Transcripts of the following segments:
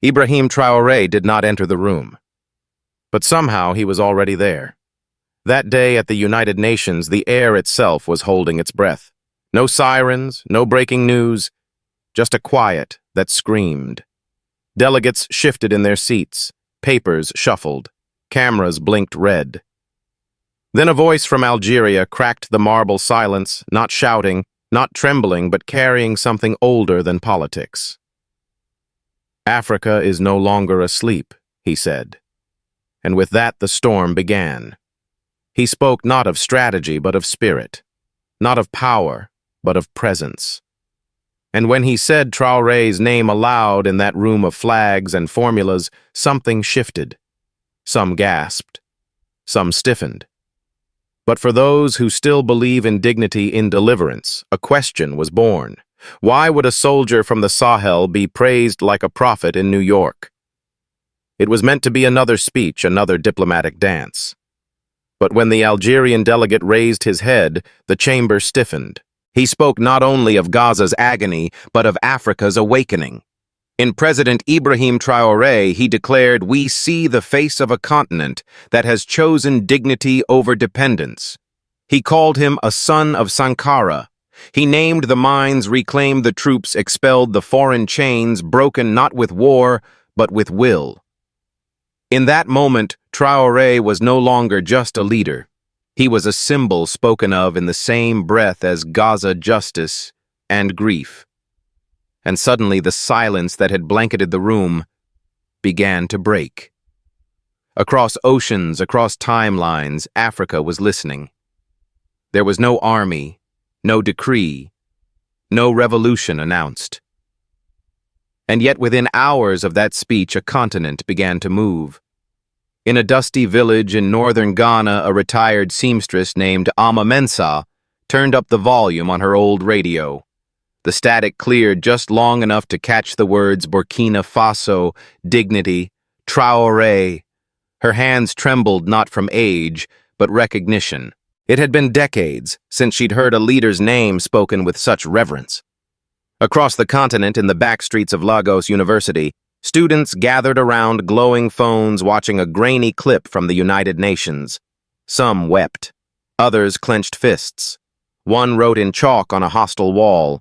Ibrahim Traoré did not enter the room. But somehow he was already there. That day at the United Nations, the air itself was holding its breath. No sirens, no breaking news, just a quiet that screamed. Delegates shifted in their seats, papers shuffled, cameras blinked red. Then a voice from Algeria cracked the marble silence, not shouting, not trembling, but carrying something older than politics. "Africa is no longer asleep," he said. And with that the storm began. He spoke not of strategy, but of spirit, not of power, but of presence. And when he said Traoré's name aloud in that room of flags and formulas, something shifted. Some gasped. Some stiffened. But for those who still believe in dignity in deliverance, a question was born. Why would a soldier from the Sahel be praised like a prophet in New York? It was meant to be another speech, another diplomatic dance. But when the Algerian delegate raised his head, the chamber stiffened. He spoke not only of Gaza's agony, but of Africa's awakening. In President Ibrahim Traoré, he declared, "We see the face of a continent that has chosen dignity over dependence." He called him a son of Sankara. He named the mines, reclaimed the troops, expelled the foreign chains, broken not with war, but with will. In that moment, Traoré was no longer just a leader. He was a symbol spoken of in the same breath as Gaza justice and grief. And suddenly the silence that had blanketed the room began to break. Across oceans, across timelines, Africa was listening. There was no army, no decree, no revolution announced. And yet within hours of that speech, a continent began to move. In a dusty village in northern Ghana, a retired seamstress named Ama Mensah turned up the volume on her old radio. The static cleared just long enough to catch the words Burkina Faso, dignity, Traoré. Her hands trembled not from age, but recognition. It had been decades since she'd heard a leader's name spoken with such reverence. Across the continent, in the back streets of Lagos University, students gathered around glowing phones watching a grainy clip from the United Nations. Some wept. Others clenched fists. One wrote in chalk on a hostile wall,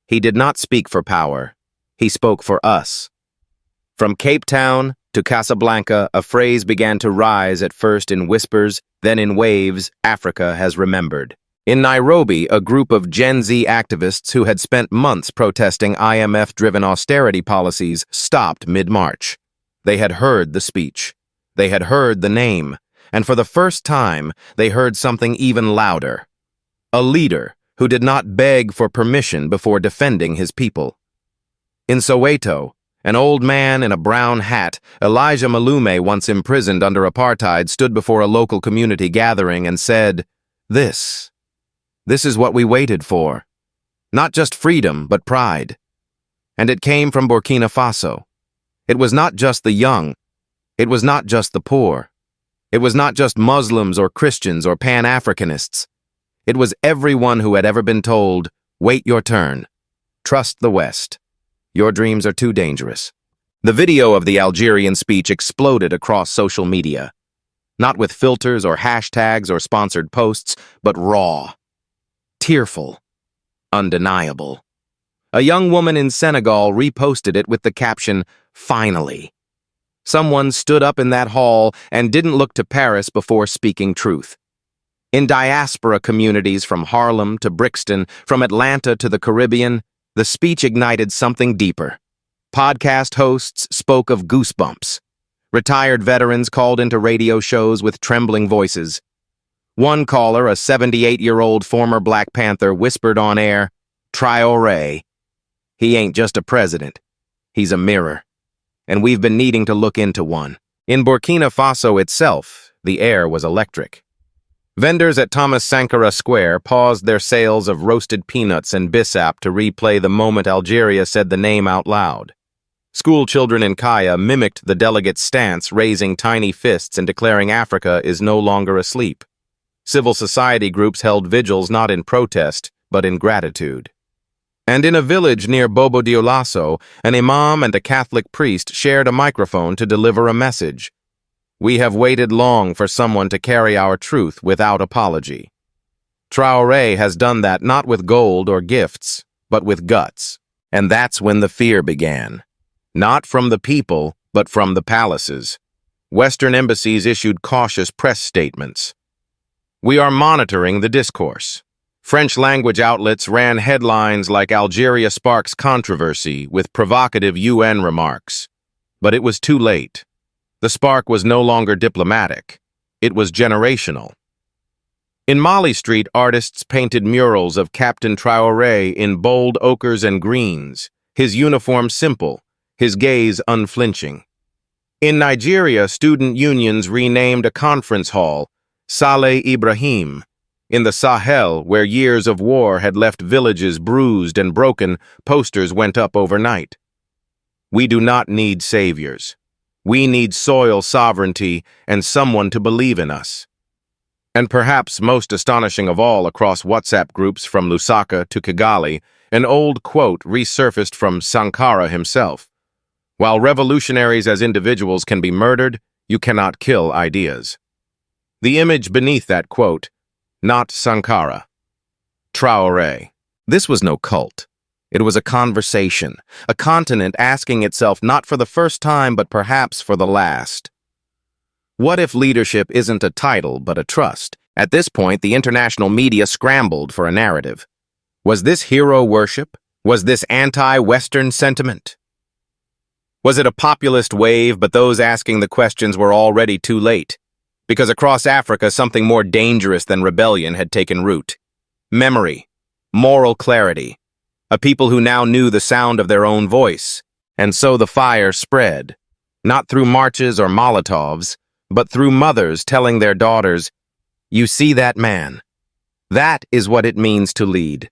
"He did not speak for power. He spoke for us." From Cape Town to Casablanca, a phrase began to rise, at first in whispers, then in waves. Africa has remembered. In Nairobi, a group of Gen Z activists who had spent months protesting IMF-driven austerity policies stopped mid-March. They had heard the speech. They had heard the name. And for the first time, they heard something even louder. A leader who did not beg for permission before defending his people. In Soweto, an old man in a brown hat, Elijah Malume, once imprisoned under apartheid, stood before a local community gathering and said, This is what we waited for. Not just freedom, but pride." And it came from Burkina Faso. It was not just the young. It was not just the poor. It was not just Muslims or Christians or Pan-Africanists. It was everyone who had ever been told, "Wait your turn. Trust the West. Your dreams are too dangerous." The video of the Algerian speech exploded across social media. Not with filters or hashtags or sponsored posts, but raw. Tearful. Undeniable. A young woman in Senegal reposted it with the caption, "Finally." Someone stood up in that hall and didn't look to Paris before speaking truth. In diaspora communities from Harlem to Brixton, from Atlanta to the Caribbean, the speech ignited something deeper. Podcast hosts spoke of goosebumps. Retired veterans called into radio shows with trembling voices. One caller, a 78-year-old former Black Panther, whispered on air, "Traoré. He ain't just a president. He's a mirror. And we've been needing to look into one." In Burkina Faso itself, the air was electric. Vendors at Thomas Sankara Square paused their sales of roasted peanuts and bissap to replay the moment Algeria said the name out loud. School children in Kaya mimicked the delegate's stance, raising tiny fists and declaring Africa is no longer asleep. Civil society groups held vigils not in protest, but in gratitude. And in a village near Bobo Dioulasso, an imam and a Catholic priest shared a microphone to deliver a message. We have waited long for someone to carry our truth without apology. Traore has done that not with gold or gifts, but with guts. And that's when the fear began. Not from the people, but from the palaces. Western embassies issued cautious press statements. We are monitoring the discourse. French-language outlets ran headlines like Algeria sparks controversy with provocative UN remarks. But it was too late. The spark was no longer diplomatic. It was generational. In Mali Street, artists painted murals of Captain Traoré in bold ochres and greens, his uniform simple, his gaze unflinching. In Nigeria, student unions renamed a conference hall Saleh Ibrahim. In the Sahel, where years of war had left villages bruised and broken, posters went up overnight. We do not need saviors. We need soil sovereignty and someone to believe in us. And perhaps most astonishing of all, across WhatsApp groups from Lusaka to Kigali, an old quote resurfaced from Sankara himself. While revolutionaries as individuals can be murdered, you cannot kill ideas. The image beneath that quote, not Sankara. Traoré. This was no cult. It was a conversation, a continent asking itself not for the first time, but perhaps for the last. What if leadership isn't a title, but a trust? At this point, the international media scrambled for a narrative. Was this hero worship? Was this anti-Western sentiment? Was it a populist wave, but those asking the questions were already too late? Because across Africa, something more dangerous than rebellion had taken root. Memory, moral clarity, a people who now knew the sound of their own voice. And so the fire spread, not through marches or Molotovs, but through mothers telling their daughters, "You see that man? That is what it means to lead."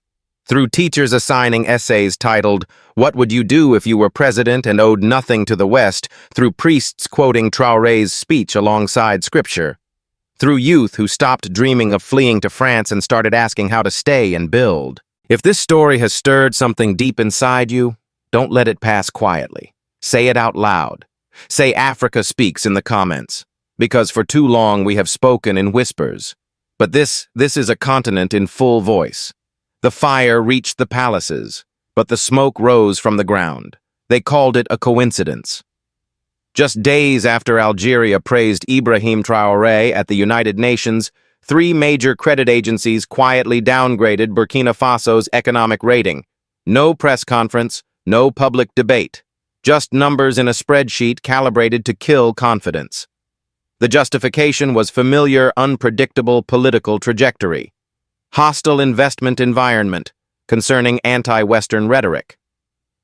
Through teachers assigning essays titled, "What would you do if you were president and owed nothing to the West?" Through priests quoting Traoré's speech alongside scripture. Through youth who stopped dreaming of fleeing to France and started asking how to stay and build. If this story has stirred something deep inside you, don't let it pass quietly. Say it out loud. Say Africa speaks in the comments. Because for too long we have spoken in whispers. But this is a continent in full voice. The fire reached the palaces, but the smoke rose from the ground. They called it a coincidence. Just days after Algeria praised Ibrahim Traoré at the United Nations, 3 major credit agencies quietly downgraded Burkina Faso's economic rating. No press conference, no public debate. Just numbers in a spreadsheet calibrated to kill confidence. The justification was familiar, unpredictable political trajectory. Hostile investment environment, concerning anti-Western rhetoric.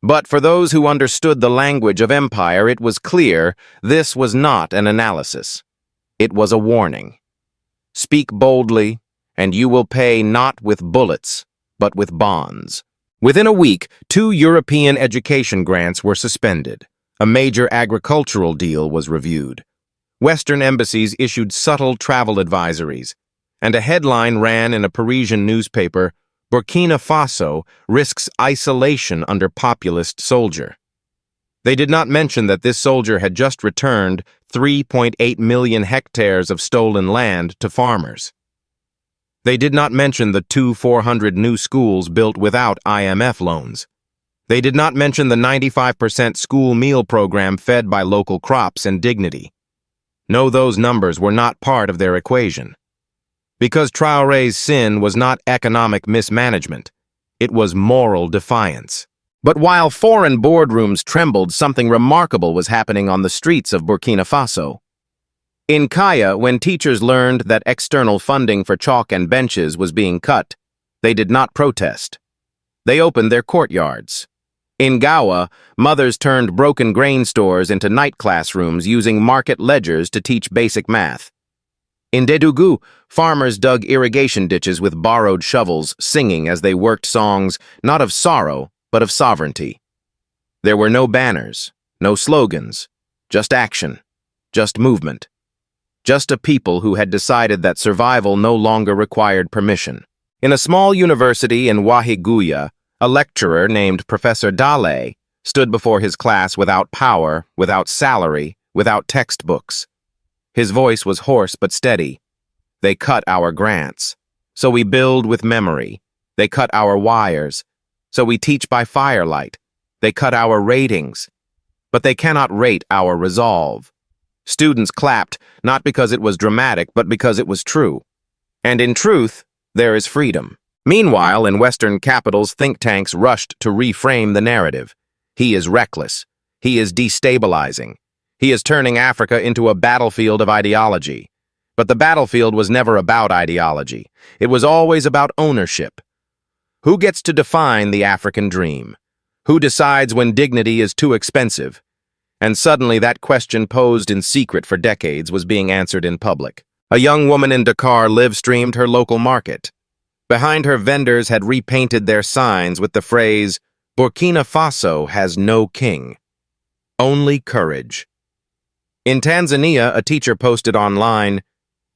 But for those who understood the language of empire, it was clear this was not an analysis. It was a warning. Speak boldly, and you will pay not with bullets, but with bonds. Within a week, 2 European education grants were suspended. A major agricultural deal was reviewed. Western embassies issued subtle travel advisories, and a headline ran in a Parisian newspaper, "Burkina Faso risks isolation under populist soldier." They did not mention that this soldier had just returned 3.8 million hectares of stolen land to farmers. They did not mention the 400 new schools built without IMF loans. They did not mention the 95% school meal program fed by local crops and dignity. No, those numbers were not part of their equation. Because Traoré's sin was not economic mismanagement, it was moral defiance. But while foreign boardrooms trembled, something remarkable was happening on the streets of Burkina Faso. In Kaya, when teachers learned that external funding for chalk and benches was being cut, they did not protest. They opened their courtyards. In Gawa, mothers turned broken grain stores into night classrooms using market ledgers to teach basic math. In Dedougou, farmers dug irrigation ditches with borrowed shovels, singing as they worked songs not of sorrow, but of sovereignty. There were no banners, no slogans, just action, just movement, just a people who had decided that survival no longer required permission. In a small university in Wahiguya, A lecturer named Professor Dale stood before his class without power, without salary, without textbooks. His voice was hoarse but steady. They cut our grants, so we build with memory. They cut our wires, so we teach by firelight. They cut our ratings, but they cannot rate our resolve. Students clapped, not because it was dramatic, but because it was true. And in truth, there is freedom. Meanwhile, in Western capitals, think tanks rushed to reframe the narrative. He is reckless. He is destabilizing. He is turning Africa into a battlefield of ideology. But the battlefield was never about ideology. It was always about ownership. Who gets to define the African dream? Who decides when dignity is too expensive? And suddenly that question posed in secret for decades was being answered in public. A young woman in Dakar live-streamed her local market. Behind her, vendors had repainted their signs with the phrase, "Burkina Faso has no king. Only courage." In Tanzania, a teacher posted online,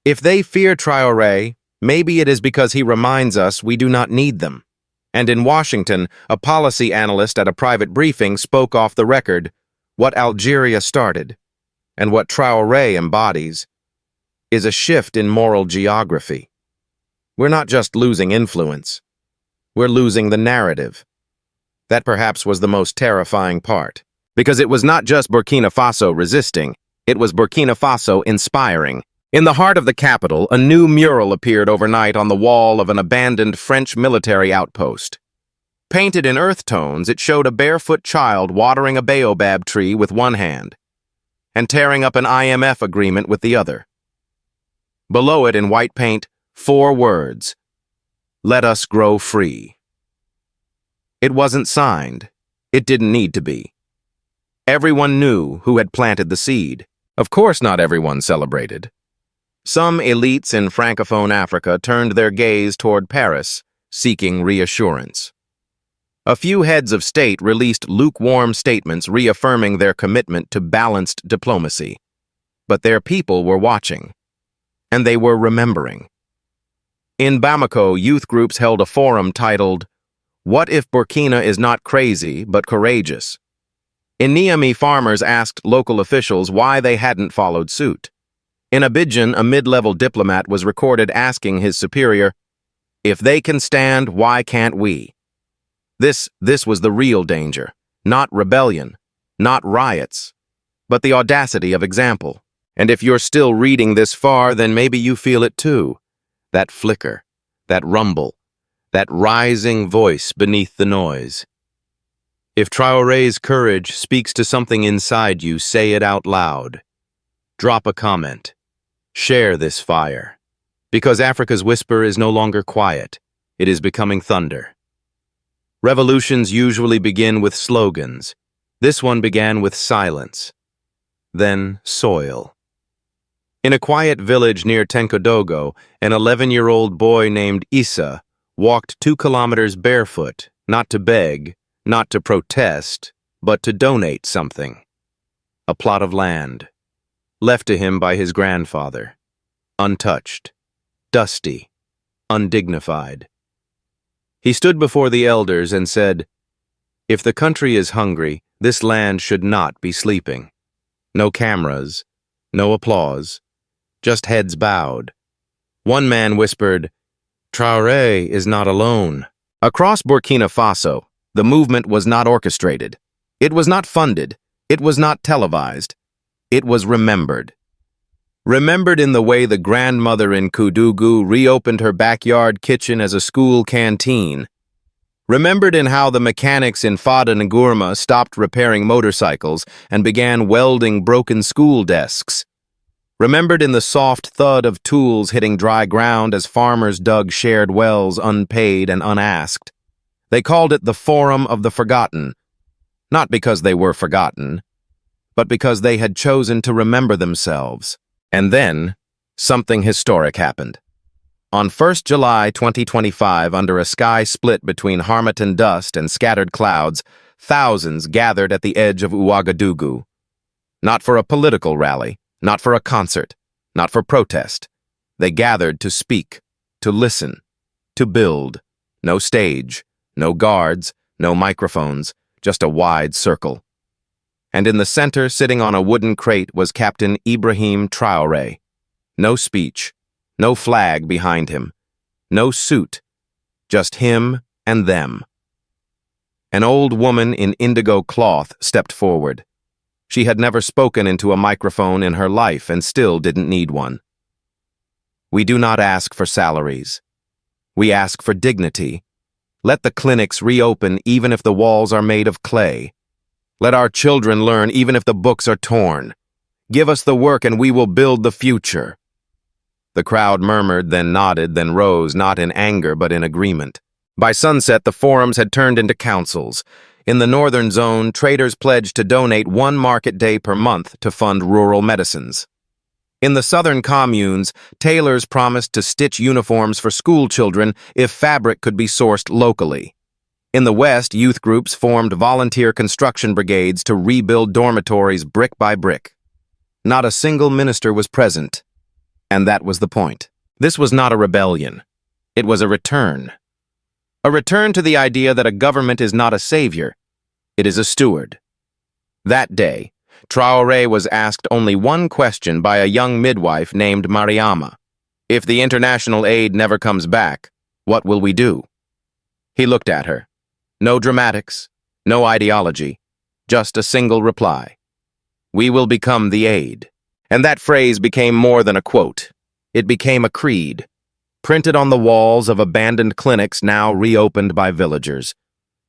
"If they fear Traore, maybe it is because he reminds us we do not need them." And in Washington, a policy analyst at a private briefing spoke off the record, "What Algeria started, and what Traore embodies, is a shift in moral geography. We're not just losing influence. We're losing the narrative." That perhaps was the most terrifying part, because it was not just Burkina Faso resisting, it was Burkina Faso inspiring. In the heart of the capital, a new mural appeared overnight on the wall of an abandoned French military outpost. Painted in earth tones, it showed a barefoot child watering a baobab tree with one hand and tearing up an IMF agreement with the other. Below it, in white paint, 4 words, "Let us grow free." It wasn't signed. It didn't need to be. Everyone knew who had planted the seed. Of course not everyone celebrated. Some elites in Francophone Africa turned their gaze toward Paris, seeking reassurance. A few heads of state released lukewarm statements reaffirming their commitment to balanced diplomacy. But their people were watching, and they were remembering. In Bamako, youth groups held a forum titled, "What if Burkina is not crazy, but courageous?" In Niamey, farmers asked local officials why they hadn't followed suit. In Abidjan, a mid-level diplomat was recorded asking his superior, "If they can stand, why can't we?" This was the real danger, not rebellion, not riots, but the audacity of example. And if you're still reading this far, then maybe you feel it too. That flicker, that rumble, that rising voice beneath the noise. If Traore's courage speaks to something inside you, say it out loud. Drop a comment. Share this fire. Because Africa's whisper is no longer quiet. It is becoming thunder. Revolutions usually begin with slogans. This one began with silence. Then soil. In a quiet village near Tenkodogo, an 11-year-old boy named Issa walked 2 kilometers barefoot, not to beg, not to protest, but to donate something. A plot of land, left to him by his grandfather, untouched, dusty, undignified. He stood before the elders and said, "If the country is hungry, this land should not be sleeping." No cameras, no applause, just heads bowed. One man whispered, "Traore is not alone." Across Burkina Faso, the movement was not orchestrated. It was not funded. It was not televised. It was remembered. Remembered in the way the grandmother in Kudugu reopened her backyard kitchen as a school canteen. Remembered in how the mechanics in Fada Ngurma stopped repairing motorcycles and began welding broken school desks. Remembered in the soft thud of tools hitting dry ground as farmers dug shared wells unpaid and unasked. They called it the Forum of the Forgotten, not because they were forgotten, but because they had chosen to remember themselves. And then, something historic happened. On 1st July 2025, under a sky split between Harmattan dust and scattered clouds, thousands gathered at the edge of Ouagadougou. Not for a political rally, not for a concert, not for protest. They gathered to speak, to listen, to build. No stage, No guards, no microphones, just a wide circle. And in the center, sitting on a wooden crate, was Captain Ibrahim Traoré. No speech, no flag behind him, no suit, just him and them. An old woman in indigo cloth stepped forward. She had never spoken into a microphone in her life and still didn't need one. We do not ask for salaries. We ask for dignity. Let the clinics reopen even if the walls are made of clay. Let our children learn even if the books are torn. Give us the work and we will build the future. The crowd murmured, then nodded, then rose, not in anger but in agreement. By sunset, the forums had turned into councils. In the northern zone, traders pledged to donate 1 market day per month to fund rural medicines. In the southern communes, tailors promised to stitch uniforms for school children if fabric could be sourced locally. In the west, youth groups formed volunteer construction brigades to rebuild dormitories brick by brick. Not a single minister was present, and that was the point. This was not a rebellion. It was a return. A return to the idea that a government is not a savior, it is a steward. That day, Traoré was asked only one question by a young midwife named Mariama. If the international aid never comes back, what will we do? He looked at her. No dramatics, no ideology, just a single reply. We will become the aid. And that phrase became more than a quote. It became a creed, printed on the walls of abandoned clinics now reopened by villagers,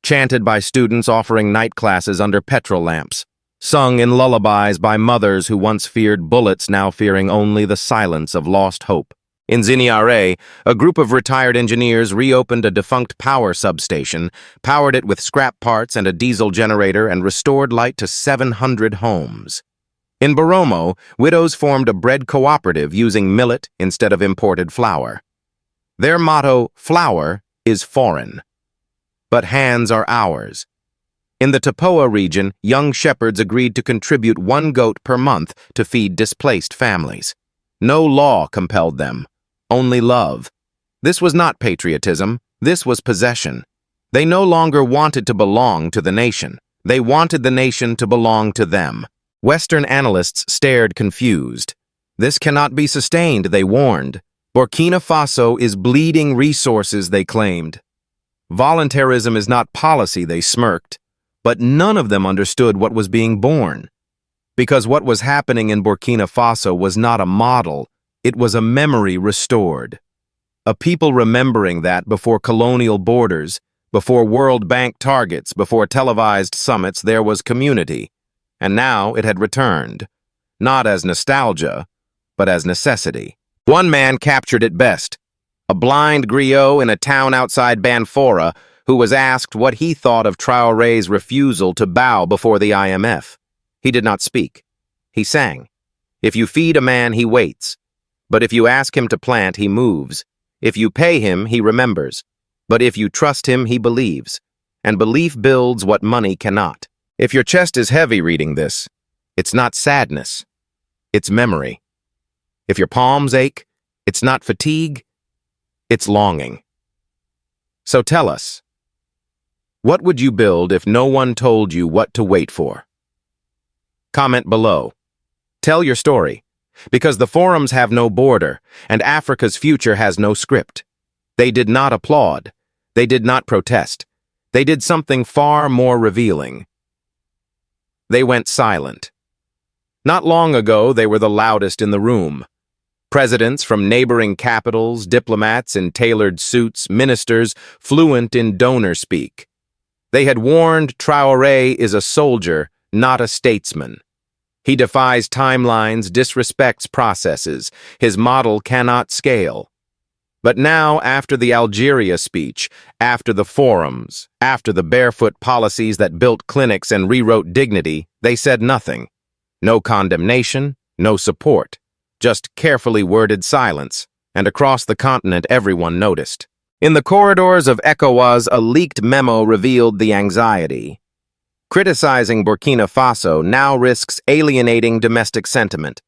chanted by students offering night classes under petrol lamps, sung in lullabies by mothers who once feared bullets now fearing only the silence of lost hope. In Zinyaré, a group of retired engineers reopened a defunct power substation, powered it with scrap parts and a diesel generator, and restored light to 700 homes. In Boromo, widows formed a bread cooperative using millet instead of imported flour. Their motto, flour, is foreign, but hands are ours. In the Tapoa region, young shepherds agreed to contribute 1 goat per month to feed displaced families. No law compelled them, only love. This was not patriotism, this was possession. They no longer wanted to belong to the nation. They wanted the nation to belong to them. Western analysts stared confused. This cannot be sustained, they warned. Burkina Faso is bleeding resources, they claimed. Voluntarism is not policy, they smirked. But none of them understood what was being born. Because what was happening in Burkina Faso was not a model, it was a memory restored. A people remembering that before colonial borders, before World Bank targets, before televised summits, there was community. And now it had returned, not as nostalgia, but as necessity. One man captured it best, a blind griot in a town outside Banfora who was asked what he thought of Traoré's refusal to bow before the IMF. He did not speak. He sang. If you feed a man, he waits. But if you ask him to plant, he moves. If you pay him, he remembers. But if you trust him, he believes. And belief builds what money cannot. If your chest is heavy reading this, it's not sadness, it's memory. If your palms ache, it's not fatigue, it's longing. So tell us, what would you build if no one told you what to wait for? Comment below. Tell your story, because the forums have no border, and Africa's future has no script. They did not applaud. They did not protest. They did something far more revealing. They went silent. Not long ago, they were the loudest in the room. Presidents from neighboring capitals, diplomats in tailored suits, ministers fluent in donor speak. They had warned Traoré is a soldier, not a statesman. He defies timelines, disrespects processes. His model cannot scale. But now, after the Algeria speech, after the forums, after the barefoot policies that built clinics and rewrote dignity, they said nothing. No condemnation, no support, just carefully worded silence, and across the continent everyone noticed. In the corridors of ECOWAS, a leaked memo revealed the anxiety. Criticizing Burkina Faso now risks alienating domestic sentiment.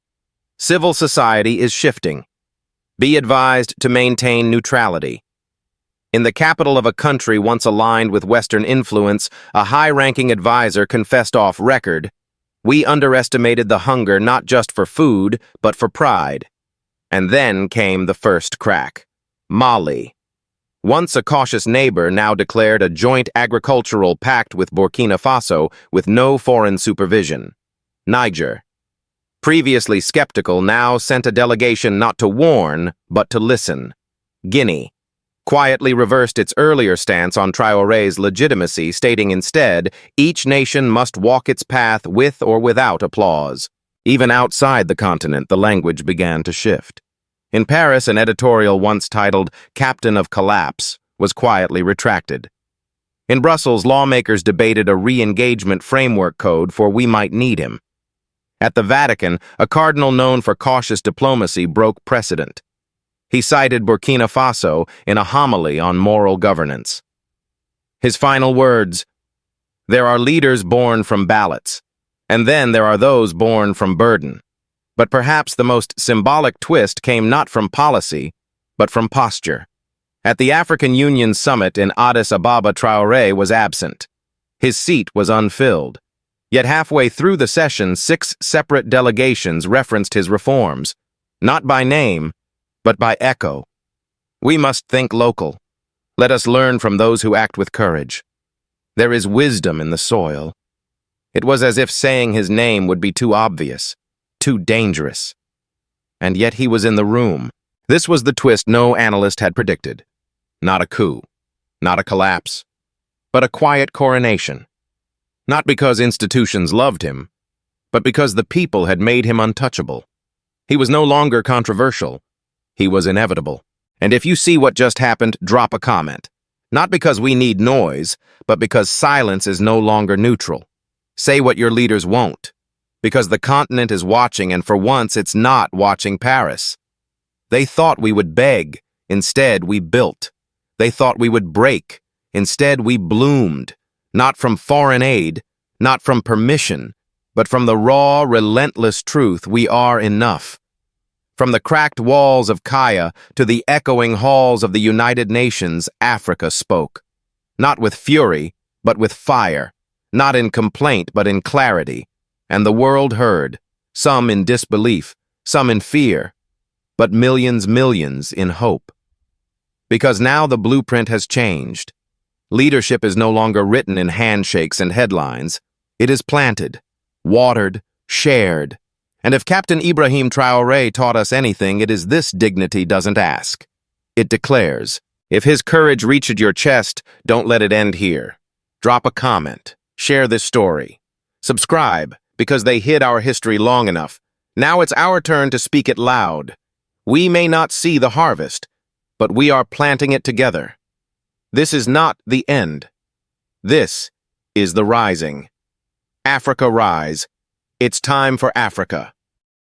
Civil society is shifting. Be advised to maintain neutrality. In the capital of a country once aligned with Western influence, a high-ranking advisor confessed off record, "We underestimated the hunger not just for food, but for pride." And then came the first crack. Mali. Once a cautious neighbor, now declared a joint agricultural pact with Burkina Faso with no foreign supervision. Niger. Previously skeptical, now sent a delegation not to warn, but to listen. Guinea. Quietly reversed its earlier stance on Traore's legitimacy, stating instead, each nation must walk its path with or without applause. Even outside the continent, the language began to shift. In Paris, an editorial once titled Captain of Collapse was quietly retracted. In Brussels, lawmakers debated a re-engagement framework code for "We might need him." At the Vatican, a cardinal known for cautious diplomacy broke precedent. He cited Burkina Faso in a homily on moral governance. His final words, "There are leaders born from ballots, and then there are those born from burden." But perhaps the most symbolic twist came not from policy, but from posture. At the African Union summit in Addis Ababa, Traore was absent. His seat was unfilled. Yet halfway through the session, 6 separate delegations referenced his reforms, not by name, but by echo. We must think local. Let us learn from those who act with courage. There is wisdom in the soil. It was as if saying his name would be too obvious, too dangerous. And yet he was in the room. This was the twist no analyst had predicted. Not a coup, not a collapse, but a quiet coronation. Not because institutions loved him, but because the people had made him untouchable. He was no longer controversial. He was inevitable. And if you see what just happened, drop a comment. Not because we need noise, but because silence is no longer neutral. Say what your leaders won't. Because the continent is watching, and for once it's not watching Paris. They thought we would beg. Instead, we built. They thought we would break. Instead, we bloomed. Not from foreign aid, not from permission, but from the raw, relentless truth we are enough. From the cracked walls of Kaya to the echoing halls of the United Nations, Africa spoke. Not with fury, but with fire. Not in complaint, but in clarity. And the world heard, some in disbelief, some in fear, but millions in hope. Because now the blueprint has changed. Leadership is no longer written in handshakes and headlines. It is planted, watered, shared. And if Captain Ibrahim Traoré taught us anything, it is this: dignity doesn't ask. It declares. If his courage reached your chest, don't let it end here. Drop a comment. Share this story. Subscribe, because they hid our history long enough. Now it's our turn to speak it loud. We may not see the harvest, but we are planting it together. This is not the end. This is the rising. Africa rise. It's time for Africa.